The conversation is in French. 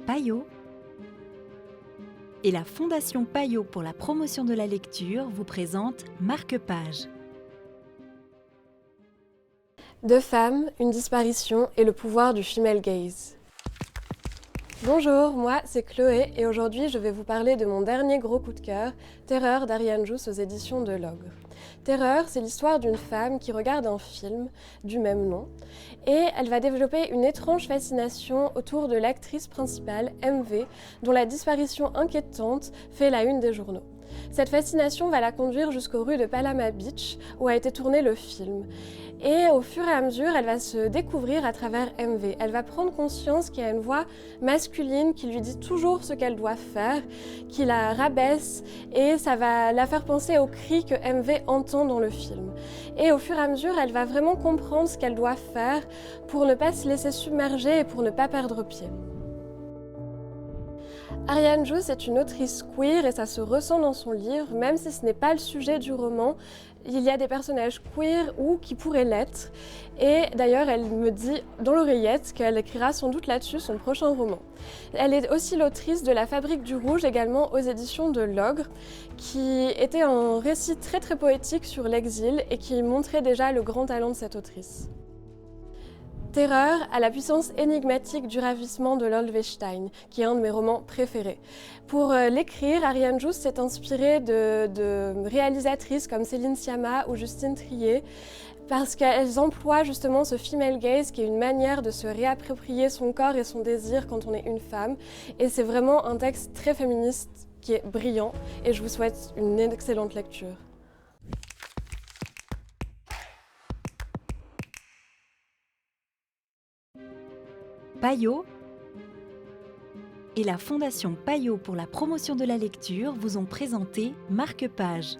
Payot et la Fondation Payot pour la promotion de la lecture vous présente Marque-Page. Deux femmes, une disparition et le pouvoir du female gaze. Bonjour, moi c'est Chloé et aujourd'hui je vais vous parler de mon dernier gros coup de cœur, Terreur d'Ariane Jousse aux éditions de L'Ogre. Terreur, c'est l'histoire d'une femme qui regarde un film du même nom et elle va développer une étrange fascination autour de l'actrice principale, MV, dont la disparition inquiétante fait la une des journaux. Cette fascination va la conduire jusqu'aux rues de Palama Beach où a été tourné le film. Et au fur et à mesure, elle va se découvrir à travers MV. Elle va prendre conscience qu'il y a une voix masculine qui lui dit toujours ce qu'elle doit faire, qui la rabaisse et ça va la faire penser aux cris que MV entend dans le film. Et au fur et à mesure, elle va vraiment comprendre ce qu'elle doit faire pour ne pas se laisser submerger et pour ne pas perdre pied. Ariane Jousse est une autrice queer et ça se ressent dans son livre, même si ce n'est pas le sujet du roman. Il y a des personnages queer ou qui pourraient l'être. Et d'ailleurs, elle me dit dans l'oreillette qu'elle écrira sans doute là-dessus son prochain roman. Elle est aussi l'autrice de La Fabrique du Rouge, également aux éditions de L'Ogre, qui était un récit très très poétique sur l'exil et qui montrait déjà le grand talent de cette autrice. Terreur à la puissance énigmatique du ravissement de Lolwestein, qui est un de mes romans préférés. Pour l'écrire, Ariane Jousse s'est inspirée de réalisatrices comme Céline Sciamma ou Justine Triet, parce qu'elles emploient justement ce female gaze, qui est une manière de se réapproprier son corps et son désir quand on est une femme. Et c'est vraiment un texte très féministe qui est brillant, et je vous souhaite une excellente lecture. Payot et la Fondation Payot pour la promotion de la lecture vous ont présenté Marque-Page.